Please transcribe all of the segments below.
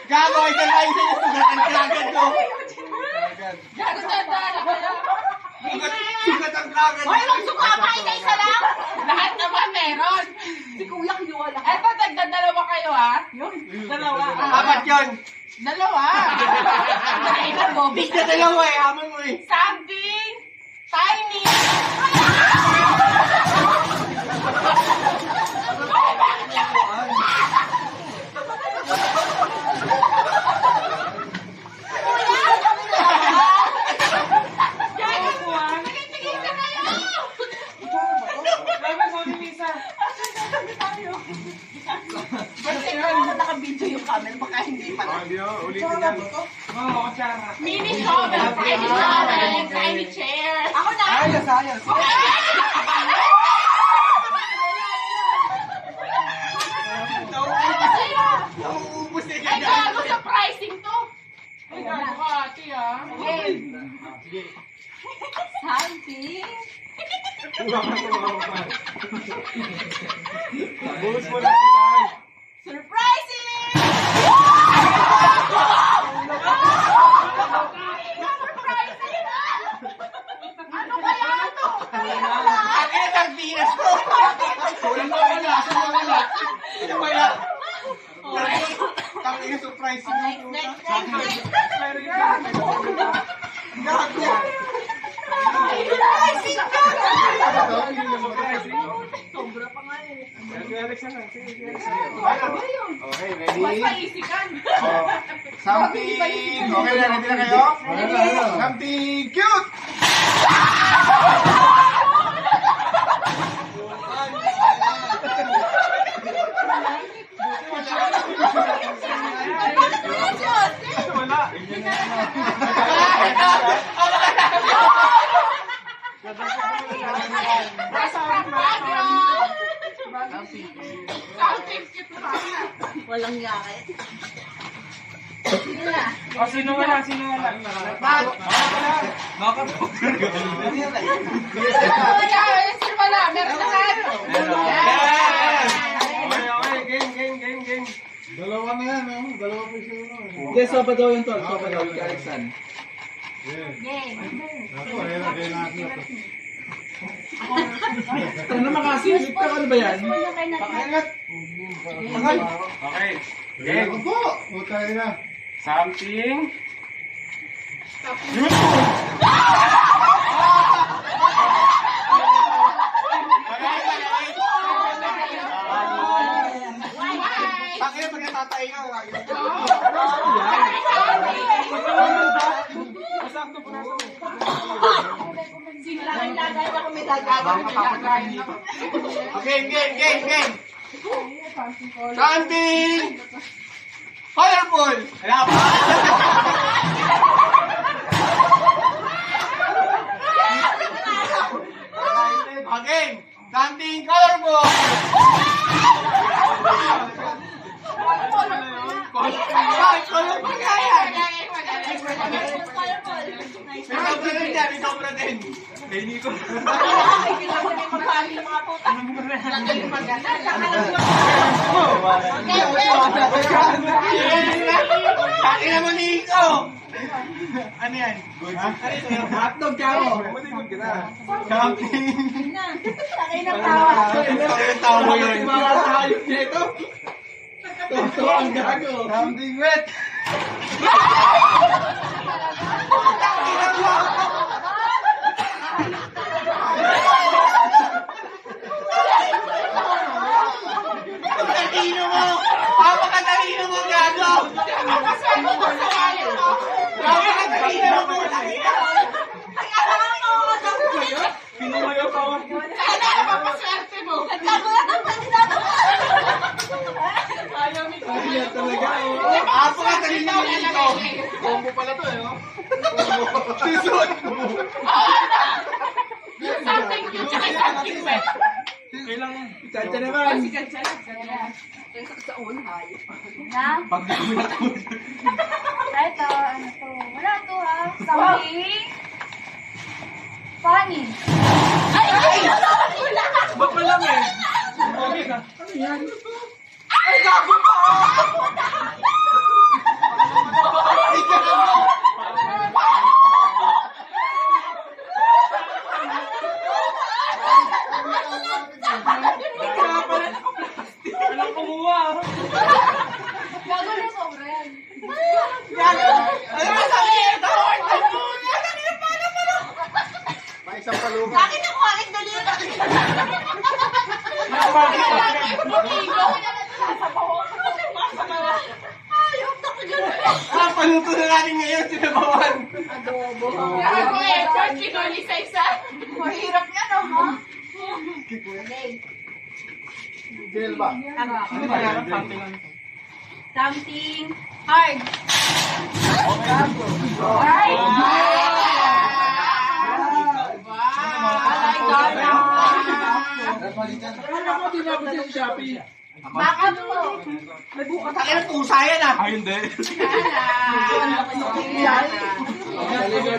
Gago, isa na isa yung sugatan kagad ko. Gago tandaan na kayo. Sugatan kagad. Hoy, magsuka pa, isa lang. Lahat naman meron. Si Kuya kinuha lang. Eto, dalawa kayo ha. Dalawa. Apat yun. Dalawa. Ilan mo? Big na dalawa eh, hamon mo eh. Something tiny. Naka-video yung camera, baka hindi pa. Ulitin yan. Mini shovel, tiny shovel, and tiny chair. Ako na! Ayos, ayos. Nauubos na Ay, gago sa pricing to. Ay, gago ka, ate ah. Something. Bulos mo lang kita. Surprising! Ano kaya ito? Ang ina Sardinas ko! Walang wala, wala. Ito wala. Tang ina surprise mo. Next. Gago. Surprising ka! Sobra pa nga eh. Alex na lang. Okay, ready? Mas maisikan. Oh, something. Okay na, ready na kayo? Something cute! Wala. Something cute na. Walang yakit. Sino wala? Ba't? Sino wala? Meron na lahat. Yes! Game. Dalawa na yan, no? Dalawa pa siya, no? Hindi, sopa daw yung tol. Sopa daw yung Alexan. Game. Ako, ayun na, kaya natin ito. Ano makasilip ka? Ano ba yan? Pakilat. Okay. Game. Ako po! Puta na. Something. Pakita pag natatay ka. Masakto po na ito. Lagay ako may lagay. Okay, game. Something colorful. Wala pa. Okay, something colorful. Bakit colorful nga yan? May sobra din yan, may sobra din. Kay Nico. Kailangan may maghali yung mga puta. Lagay yung maganda. Pakita mo Nico. Ano yan? Hotdog ka mo. Maligod ka na. Something. Sakay ng tawa. Ang tao mo yun. Mga hayop niya ito. Toto ang gago. Something wet. Talino mo! Papakatalino mo, gago! Napaswerte ko sa wallet ko. Papakatalino mo! Ay, alam mo ako ka. Pinumayo pa ako. Kaya na, napapaswerte mo. Nagkagulat ang kandidato ko. Ayaw ni Kaya talaga. Papakatalino mo, Nico! Combo pala to eh. Susunod mo! Something cute, tsaka something wet. Kailangan. Kanta naman. Sikat siya lang. Sa unhay. Na? Pagdagulat mo. Ito, ano to? Wala to ha. Something funny. Ay! Ba't pa lang eh? Ano yan? Ay, gago pa! May isang palungan. Bakit yung kuhanin dali na? Ayaw na ko dyan. Paluto na natin ngayon, sinabawan. Ako eh, George, kinuli sa isa. Mahirap nga no, ha? Jail ba? Ano ba yan? Something hard. Wala ko, tinapos yung Shopee. Bakit mo? Takina pusa yan ah. Ay, hindi.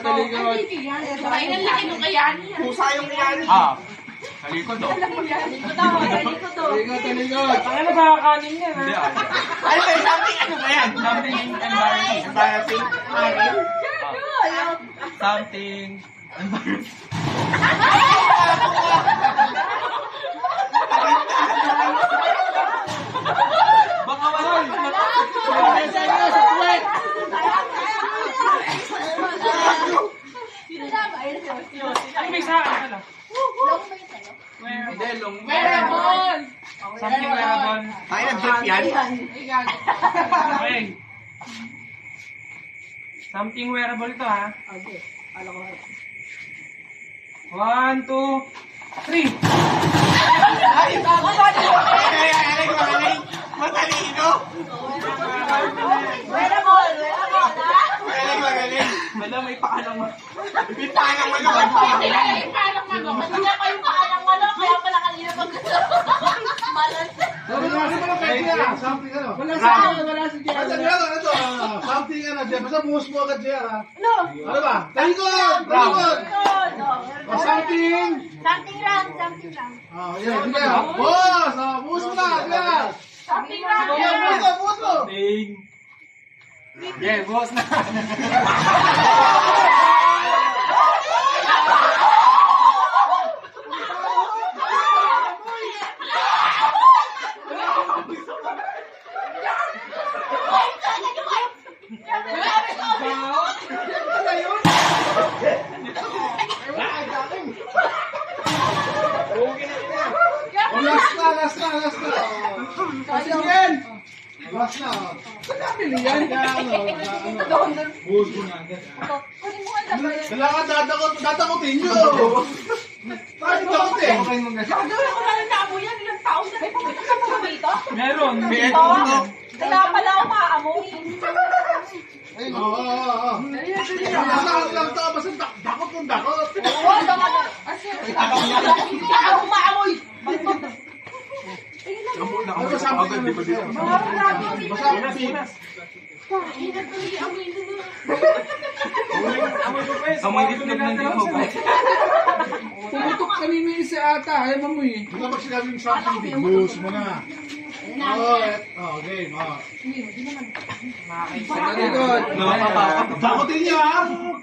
Talikod. Ay, ang laki nung kayani. Pusa yung kayani. Talikod oh. Talikod. Ano ba kakanin niya? Hindi ah. Ano ba yung something? Ano ba yan? Something embarrassing. Embarrassing? Something embarrassing. Baka wala. Ano may sa akin? Ano? Hindi, long. Wearable. Something wearable. Ay, nag-jeep yan? Okay. Something wearable to ha. Okay. Alam ko. 1, 2, 3. Ay, magaling. Matalino. Magaling. Wala, may paalang mo. May panang ano. Hindi na yung parang ano. Hindi pa yung paalang wala, kaya pala kanina mag-gusto. Balance. Something ano? Wala sa wala si Jerry. Ano ito? Something ano, Jeff. Basta muhos mo agad, Jeff. Ano ba? Talikod! Talikod! O, something! Something wrong, something wrong. Yan. Sige. Boss! Muhos mo na! Yan! Something wrong. Muhos mo! Something. Yeah, boss na. Last na! Kasi yan. Last na! Pili yan. Muhos mo na agad. Kailangan dadakotin nyo! Tayo dakotin! Gagawin ko na lang na amo yan. Ilang taon na. May pumunta ka pa ba dito? Meron. May Ito? Kaya pala ako maamoy. Oo. Lahat lang to, basta dakot kung dakot. Oo, hindi ako maamoy. Ano ba sabi ko dito? Basta pinas. Amoy itlog ng tingog. Pumutok kanina yung isa ata. Ayaw mo eh. Hindi pag sinabing something big, lose mo na. Game. Talikod. Dakotin niyo ha! Huwag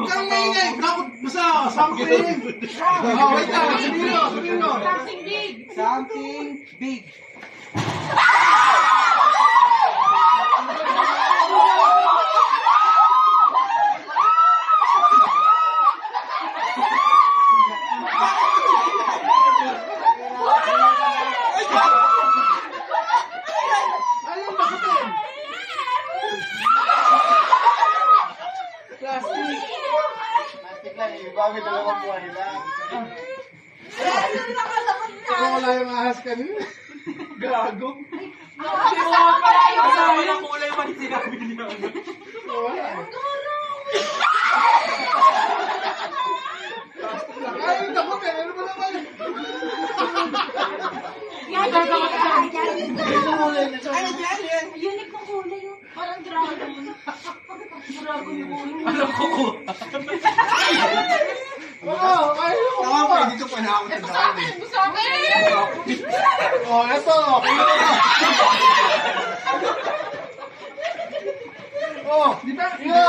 kang maingay! Dakot, basta something! Wait lang, sabihin mo! Something big. Something big. Ayun, dakotin! Plastic. Plastic lang, bagay dalawang buhay lang. Nakalakot na. Kung wala yung ahas kanina. Gago. Walang kulay man sinabi niya. Wala. Ay, dakotin! Ano ba naman? Yan, Unique kong kulay yun. Parang dragon. Dragon yung kulay. Alam ko ko. Oo, ayun mo. Tama ko, dito pa na ako sa daan. Gusto ko eh. Oh, eto. Oh, di ba? Yo.